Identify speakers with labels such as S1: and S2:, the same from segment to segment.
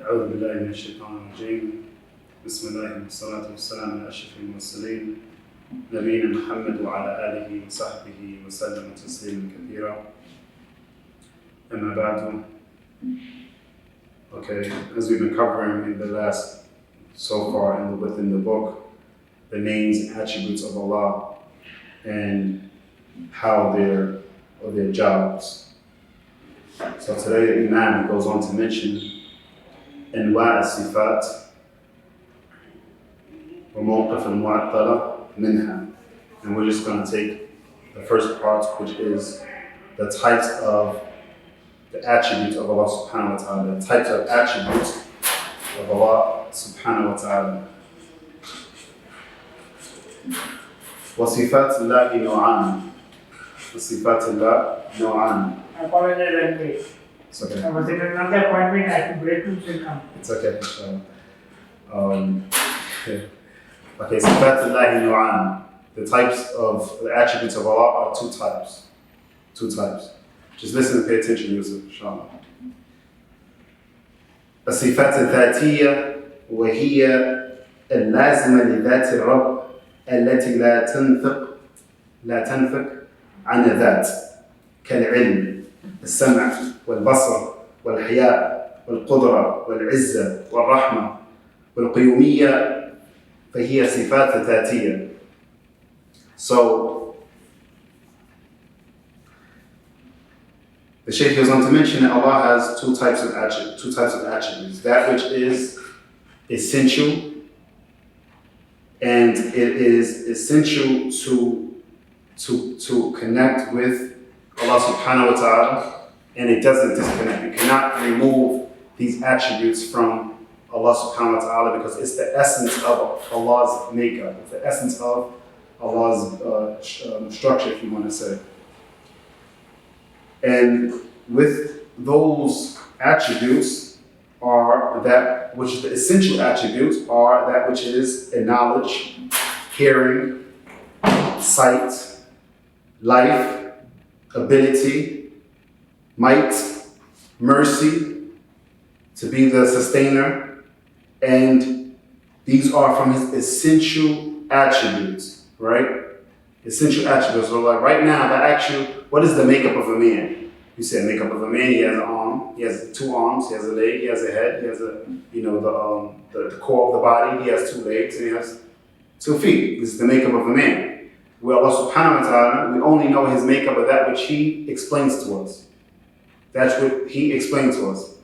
S1: أعوذ بالله من الشيطان الرجيم بسم الله والصلاة والسلام على أشرف المرسلين نبينا محمد وعلى آله وصحبه وسلم تسليما كثيرا أما بعد. Okay, as we've been covering in the last, so far within the book, the names and attributes of Allah and how their jobs. So today the Imam goes on to mention أنواع الصفات وموقف المعطلة منها, and we're just going to take the first part, which is the types of the attributes of Allah subhanahu wa ta'ala, the types of attributes of Allah subhanahu wa ta'ala. وصفات الله نوعان. وصفات الله نوعان.
S2: I apologize, I'm late.
S1: It's okay.
S2: I was in another appointment, I had to break to still come.
S1: It's okay. Okay, صفات الله نوعان. The types of the attributes of Allah are two types. Two types. Just listen and pay attention, Yusuf, inshallah. الصفات الذاتية وهي اللازمة لذات الرب التي لا تنفك عن الذات كالعلم السمع والبصر والحياء والقدرة والعزة والرحمة والقيومية فهي صفات ذاتية. So the Shaykh goes on to mention that Allah has two types of attributes. That which is essential, and it is essential to connect with Allah subhanahu wa ta'ala, and it doesn't disconnect. You cannot remove these attributes from Allah subhanahu wa ta'ala because it's the essence of Allah's makeup. It's the essence of Allah's structure, if you want to say. And with those attributes are that which is the essential attributes are that which is a knowledge, hearing, sight, life, ability, might, mercy, to be the sustainer, and these are from his essential attributes, right? Essential attributes. So like right now, what is the makeup of a man? You said makeup of a man, he has an arm, he has two arms, he has a leg, he has a head, he has the core of the body, he has two legs, and he has 2 feet. This is the makeup of a man. With Allah subhanahu wa ta'ala, we only know his makeup of that which he explains to us. That's what he explained to us.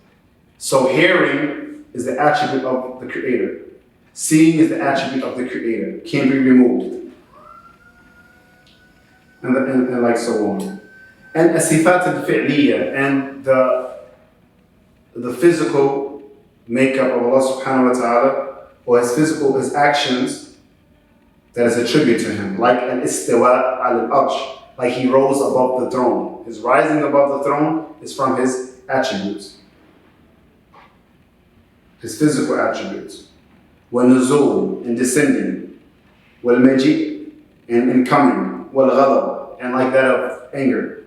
S1: So hearing is the attribute of the Creator. Seeing is the attribute of the Creator. Can't be removed. And like so on. And as-sifat al-fi'liya, and the physical makeup of Allah subhanahu wa ta'ala, or his actions that is attributed to him, like an istiwa al-arsh, like he rose above the throne. His rising above the throne is from his attributes, his physical attributes. Wal-nuzul, in descending, wal-maji, in coming, wal-ghadab, and like that of anger.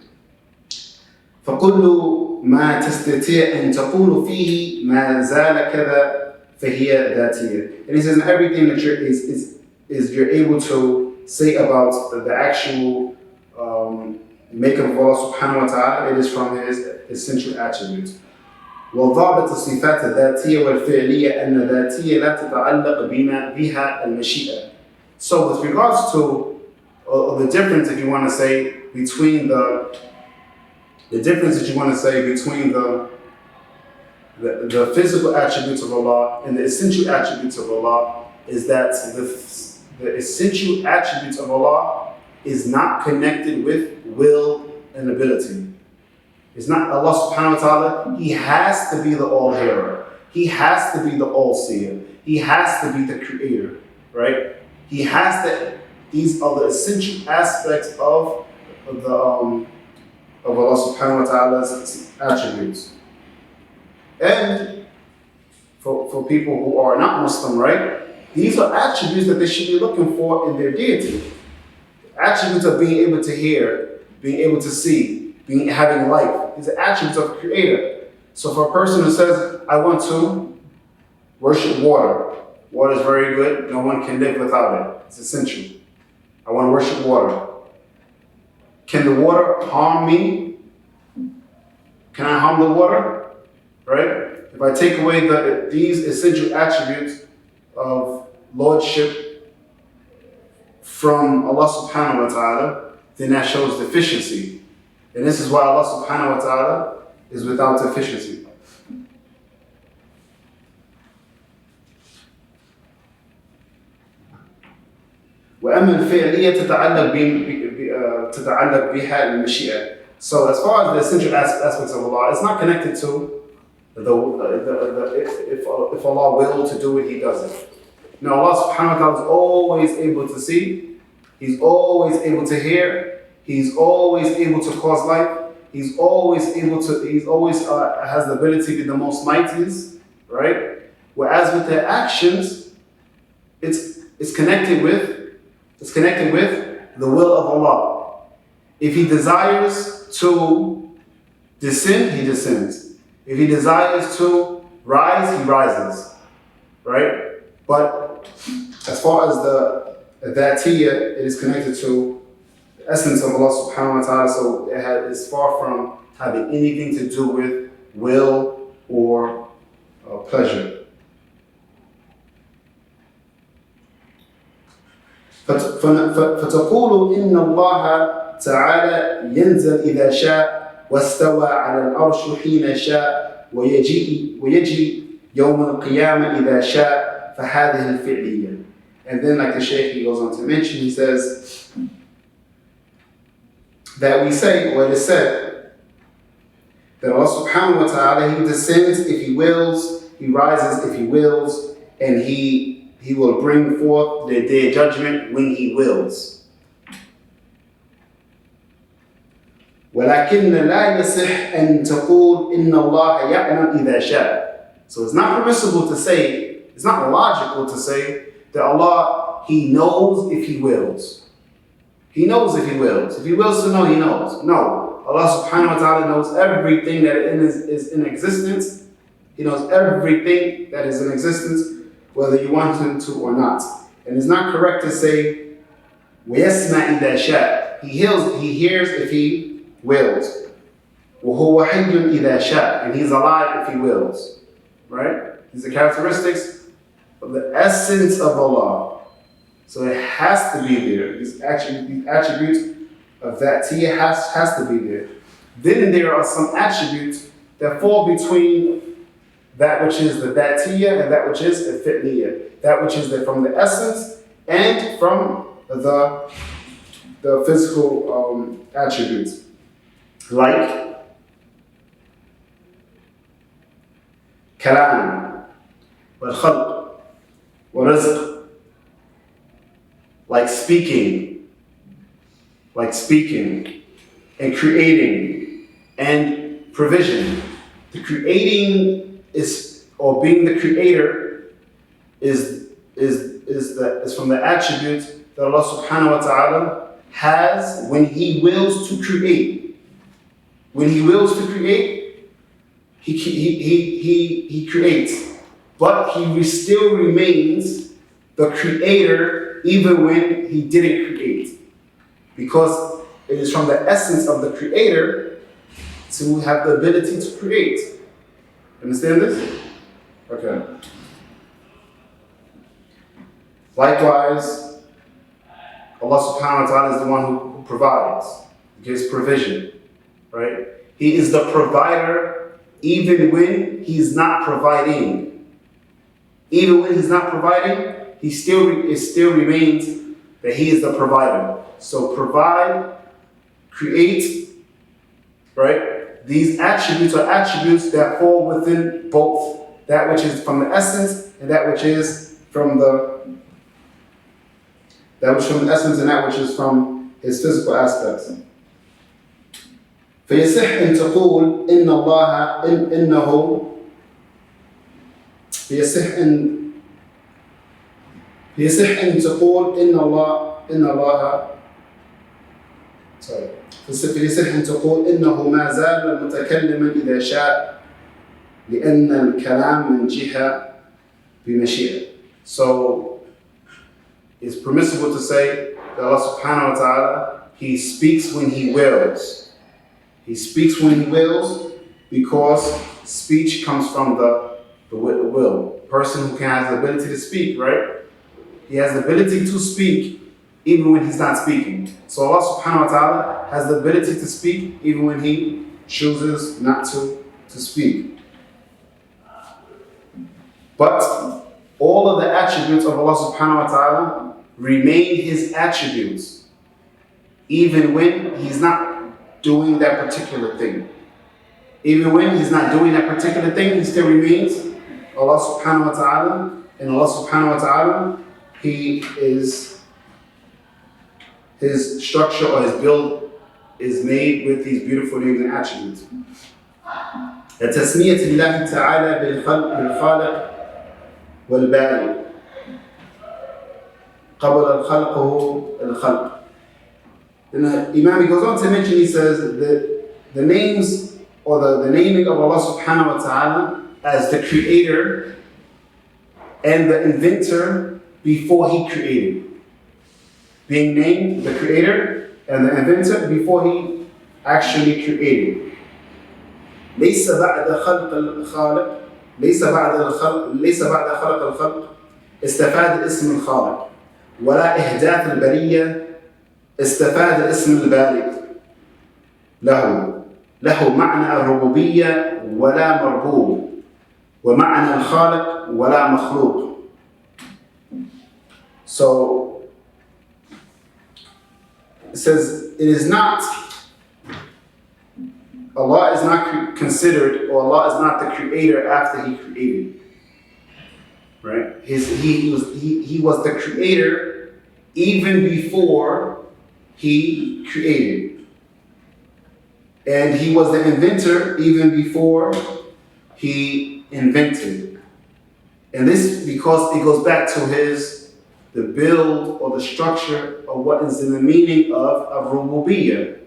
S1: فَكُلُّ مَا تَسْتَطِيعُ أَن تَقُولُ فِيهِ مَا زَالَ كَذَا فَهِيَ ذَاتِيَّةٌ. And he says, and everything that you're able to say about the actual makeup of Allah subhanahu wa ta'ala, it is from his essential attributes. وضابط الصفات الذاتية والفعلية أن ذاتية لا تتعلق بها المشيئة. So with regards to the difference, if you want to say, between the physical attributes of Allah and the essential attributes of Allah, is that the essential attributes of Allah is not connected with will and ability. It's not Allah subhanahu wa ta'ala. He has to be the all-hearer. He has to be the all-seer. He has to be the creator, right? He has to. These are the essential aspects of Allah subhanahu wa ta'ala's attributes. And for people who are not Muslim, right? These are attributes that they should be looking for in their deity. Attributes of being able to hear, being able to see, having life. These are attributes of the Creator. So for a person who says, I want to Worship water. Water is very good. No one can live without it. It's essential. I want to worship water. Can the water harm me? Can I harm the water? Right? If I take away these essential attributes of lordship from Allah subhanahu wa ta'ala, then that shows deficiency. And this is why Allah subhanahu wa ta'ala is without deficiency. وأما الفعلية تتعلق بها المشيئة. So as far as the essential aspects of Allah, it's not connected to if Allah will to do it, He does it. No, Allah subhanahu wa ta'ala is always able to see, He's always able to hear, He's always able to cause life, He's always has the ability to be the most mightiest, right? Whereas with their actions, it's connected with the will of Allah. If He desires to descend, He descends. If He desires to rise, He rises, right? But as far as the Dhatiyya, it is connected to the essence of Allah subhanahu wa ta'ala, so it's far from having anything to do with will or pleasure. فتقول إن الله تعالى ينزل إذا شاء واستوى على العرش حين شاء ويجي يوم القيامة إذا شاء فهذه الفعلية. And then like the Shaykh he goes on to mention, he says that we say, or it is said, that Allah subhanahu wa ta'ala, He descends if He wills, He rises if He wills, and He will bring forth the day of judgment when He wills. ولكن لا يصح أن تقول إن الله يعلم إذا شاء. So it's not permissible to say, it's not logical to say that Allah, He knows if He wills. He knows if He wills. If He wills to know, He knows. No. Allah subhanahu wa ta'ala knows everything that is in existence. He knows everything that is in existence, whether you want Him to or not. And it's not correct to say, وَيَسْمَعْ إِذَا شَاء. He hears if He wills. وَهُوَ حَيٌّ إِذَا شَاء. And He's alive if He wills. Right? These are characteristics of the essence of Allah. So it has to be there. These attributes of Dhatiyya has to be there. Then there are some attributes that fall between that which is the Dhatiyya and that which is the Fi'liyya. That which is from the essence and from the physical attributes. Like kalam, wal-khalq, wal-rizq. Like speaking, and creating, and provision. The creating or being the creator is from the attributes that Allah subhanahu wa ta'ala has when He wills to create. When He wills to create, He creates. But He still remains the creator even when He didn't create. Because it is from the essence of the creator to have the ability to create. Understand this? Okay. Likewise, Allah subhanahu wa ta'ala is the one who provides, gives provision, right? He is the provider even when He's not providing. Even when He's not providing, it still remains that He is the provider. So provide, create, right? These attributes are attributes that fall within both that which is from the essence and that which is from the essence and that which is from His physical aspects. فيصح أن تقول إن الله إنه فيصح أن تقول إن الله فيصح أن تقول إنه ما زال متكلما إذا شاء لأن الكلام من جهة بمشيئة. So it's permissible to say that Allah subhanahu wa ta'ala, He speaks when He wills. He speaks when He wills because speech comes from the will. Person who has the ability to speak, right? He has the ability to speak even when he's not speaking. So Allah subhanahu wa ta'ala has the ability to speak even when He chooses not to speak. But all of the attributes of Allah subhanahu wa ta'ala remain His attributes even when He's not doing that particular thing. Even when He's not doing that particular thing, He still remains Allah subhanahu wa ta'ala. And Allah subhanahu wa ta'ala, His structure or His build is made with these beautiful names and attributes. تسمية الله تعالى بالخالق والبارئ قبل الخلق الخلق. And the Imam goes on to mention, he says that the names or the naming of Allah subhanahu wa ta'ala as the creator and the inventor before He created. Being named the creator and the inventor before He actually created. ليس بعد خلق الخالق ليس بعد خلق الخلق استفاد اسم الخالق ولا إحداث البرية استفاد اسم البارئ له معنى الربوبية ولا مربوب ومعنى الخالق ولا مخلوق. So it says it is not, Allah is not considered, or Allah is not the creator after He created. Right? He was the creator even before He created. And He was the inventor even before He invented. And this because it goes back to the build or the structure of what is in the meaning of rububiyyah.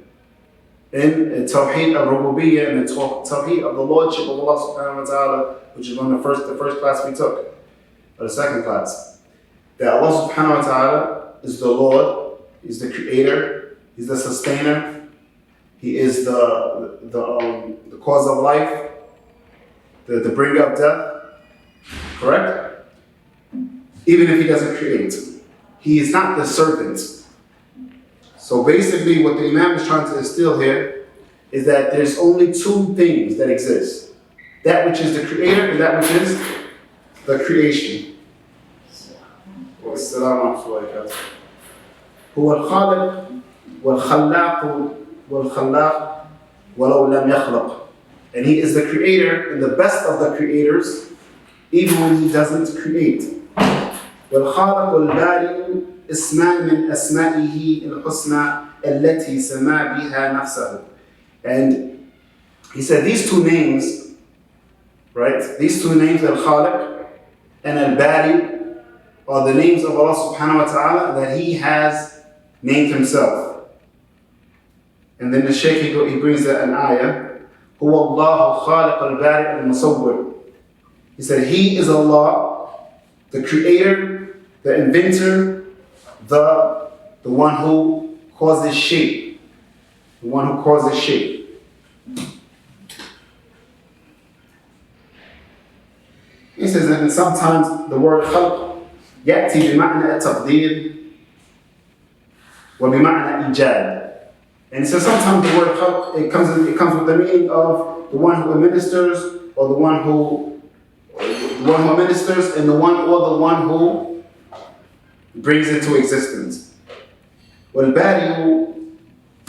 S1: In Tawheed al-Rububiyyah and the Tawheed of the Lordship of Allah subhanahu wa ta'ala, which is on the first class we took, or the second class. That Allah subhanahu wa ta'ala is the Lord, He's the creator, He's the sustainer, He is the cause of life, the bringer of death, correct? Even if He doesn't create. He is not the servant. So basically what the Imam is trying to instill here is that there's only two things that exist. That which is the creator and that which is the creation. هو الخالق والخلاق والخلاق ولو لم يخلق. And He is the creator and the best of the creators even when He doesn't create. والخالق والبارئ اسمان من أسمائه الحسنى التي سما بها نفسه. And he said these two names, right? These two names, Al-Khaliq and Al-Bari, are the names of Allah subhanahu wa ta'ala that He has named Himself. And then the Shaykh he brings an ayah, هو الله خالق البارئ المصور. He said He is Allah, the creator, the inventor, the one who causes shape. The one who causes shape. He says that sometimes the word خلق يأتي بمعنى التقدير وبمعنى إيجاد. And he says sometimes the word خلق it comes with the meaning of the one who administers, or the one who administers, and the one who brings into existence. والبارئ,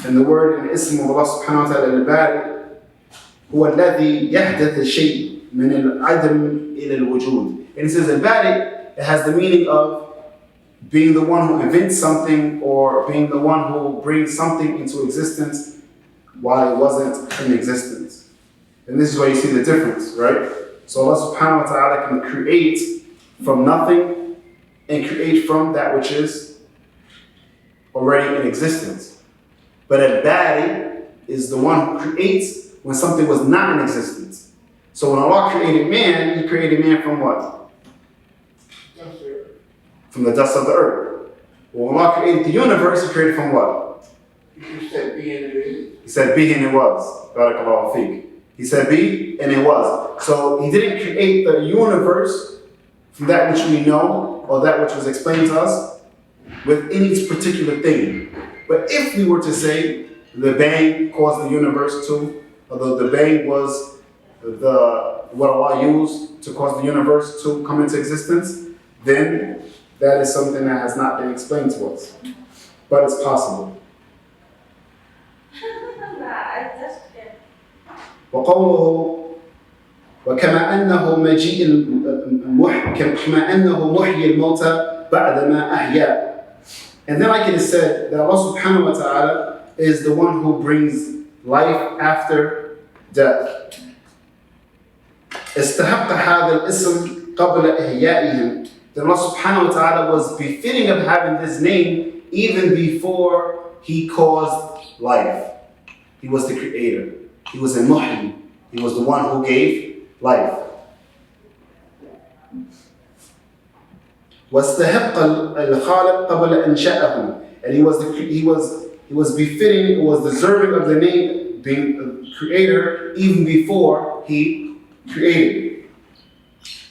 S1: and the word in the ism of Allah subhanahu wa ta'ala, al-bari, هو الذي يحدث الشيء من العدم إلى الوجود. And it says al-bari, it has the meaning of being the one who invents something, or being the one who brings something into existence while it wasn't in existence. And this is where you see the difference, right? So Allah subhanahu wa ta'ala can create from nothing and create from that which is already in existence. But al-bari is the one who creates when something was not in existence. So when Allah created man, He created man from what? From the dust of the earth. When Allah created the universe, He created from what?
S3: You said be and it is.
S1: He said be and it was. Barakallahu feek. He said be and it was. So He didn't create the universe from that which we know or that which was explained to us with any particular thing. But if we were to say the bang caused the universe to, although the bang was what Allah used to cause the universe to come into existence, then that is something that has not been explained to us. But it's possible. وقوله وكما أنه مجيء كما أنه محيي الموتى بعدما أحيا. And then like it is said that Allah subhanahu wa ta'ala is the one who brings life after death. استحق هذا الاسم قبل إحيائهم. Then Allah subhanahu wa ta'ala was befitting of having this name even before He caused life. He was the creator. He was a muhyi. He was the one who gave life. واستحق الخالق قبل إنشائهم. And he was befitting, he was deserving of the name being a creator even before He created.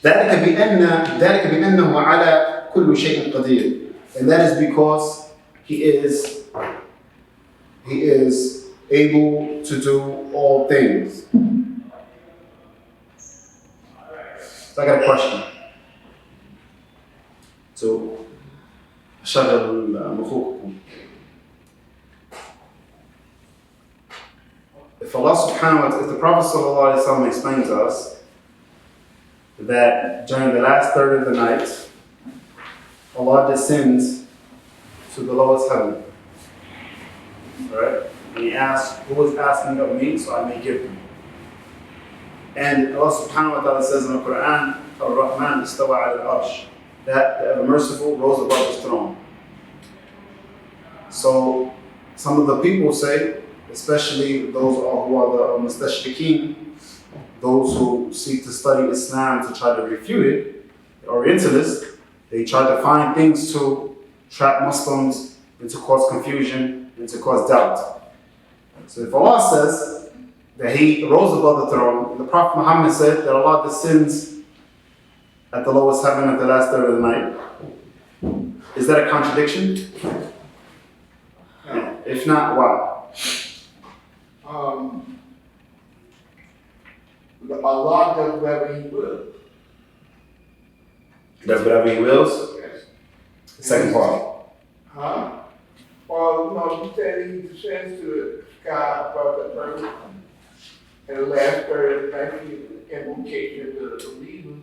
S1: ذلك بأنه على كل شيء قدير. And that is because He is able to do all things. So I got a question. So, شغل مخوكم. If Allah subhanahu wa ta'ala, if the Prophet sallallahu alaihi wasallam explained to us that during the last third of the night, Allah descends to the lowest heaven. Right? And He asks, who is asking of me so I may give them? And Allah subhanahu wa ta'ala says in the Quran, Ar-Rahman istawa al-arsh, that the ever merciful rose above His throne. So some of the people say, especially those who are the mustashriqeen, those who seek to study Islam to try to refute it, the Orientalists, they try to find things to trap Muslims and to cause confusion and to cause doubt. So if Allah says that He rose above the throne, the Prophet Muhammad said that Allah descends at the lowest heaven at the last third of the night, is that a contradiction?
S3: No.
S1: If not, why?
S3: Allah does whatever He will.
S1: He does whatever He wills?
S3: Yes.
S1: The second part.
S3: Huh? Well, no, He said He descends to the sky above the earth. And the last third of the night, He invocation of the believers.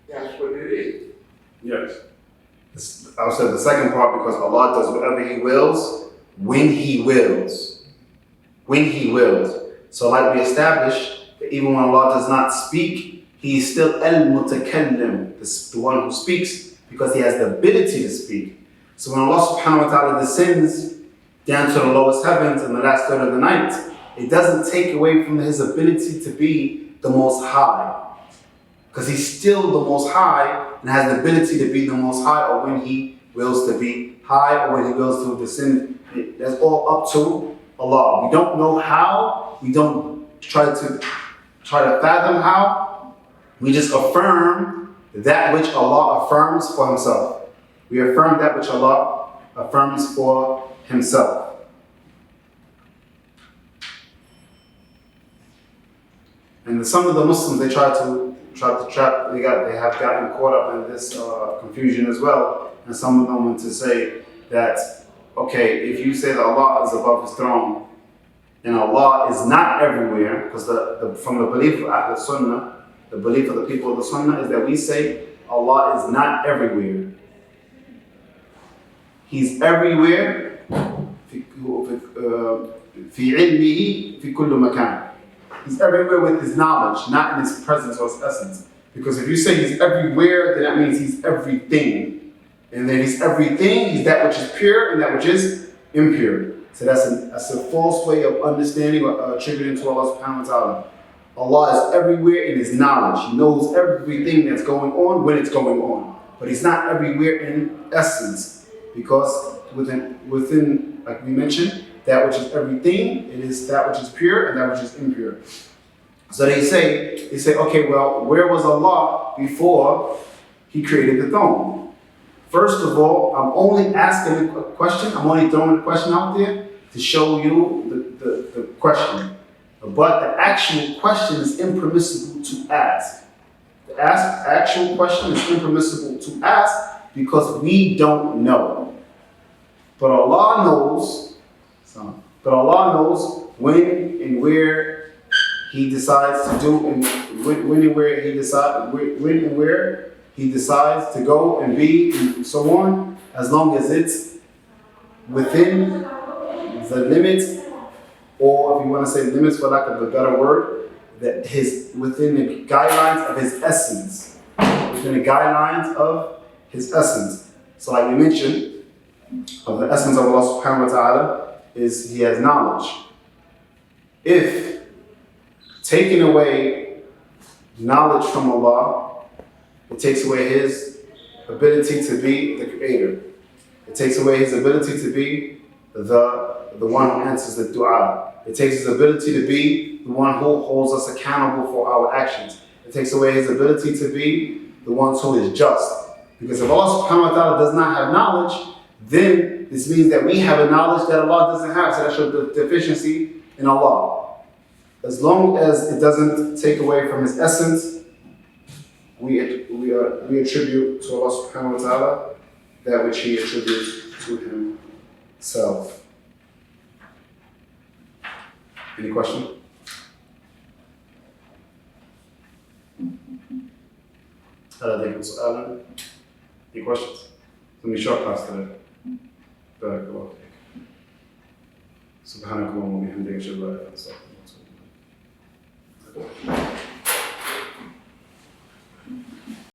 S3: That's what it is.
S1: Yes. I would say the second part because Allah does whatever He wills, when He wills. When He wills. So like we established, that even when Allah does not speak, He is still al-mutakallim, the one who speaks, because He has the ability to speak. So when Allah subhanahu wa ta'ala descends down to the lowest heavens in the last third of the night, it doesn't take away from His ability to be the Most High. Because He's still the Most High and has the ability to be the Most High, or when He wills to be high, or when He wills to descend. That's all up to Allah. We don't know how. We don't try to fathom how. We just affirm that which Allah affirms for Himself. We affirm that which Allah affirms for Himself. And some of the Muslims, they try to trap, they have gotten caught up in this confusion as well. And some of them want to say that, okay, if you say that Allah is above His throne, and Allah is not everywhere, because from the belief of Aqeedah, the belief of the people of the Sunnah is that we say Allah is not everywhere. He's everywhere, في علمه في كل مكان. He's everywhere with His knowledge, not in His presence or His essence. Because if you say He's everywhere, then that means He's everything. And then He's everything, He's that which is pure and that which is impure. So that's a false way of understanding or attributing to Allah subhanahu wa ta'ala. Allah is everywhere in His knowledge. He knows everything that's going on when it's going on. but he's not everywhere in essence, because within, like we mentioned, that which is everything, it is that which is pure and that which is impure. So they say, okay, well, where was Allah before he created the throne? First of all, I'm only asking a question, I'm only throwing a question out there to show you the question. But the actual question is impermissible to ask. The actual question is impermissible to ask because we don't know. But Allah knows, when and where He decides to do, and when and where He decides to go and be, and so on, as long as it's within the limits, or if you want to say limits for lack of a better word, that within the guidelines of His essence. Within the guidelines of His essence. So like we mentioned, of the essence of Allah subhanahu wa ta'ala is He has knowledge. If taking away knowledge from Allah, it takes away His ability to be the creator. It takes away His ability to be the one who answers the dua. It takes His ability to be the one who holds us accountable for our actions. It takes away His ability to be the one who is just. Because if Allah subhanahu wa ta'ala does not have knowledge, then this means that we have a knowledge that Allah doesn't have. So that shows the deficiency in Allah. As long as it doesn't take away from His essence, we attribute to Allah subhanahu wa ta'ala that which He attributes to Himself. Any question? Any questions? It's going to be short class today. بارك الله فيك. سبحانك اللهم وبحمدك أشهد أن لا إله إلا أنت أستغفرك وأتوب إليك.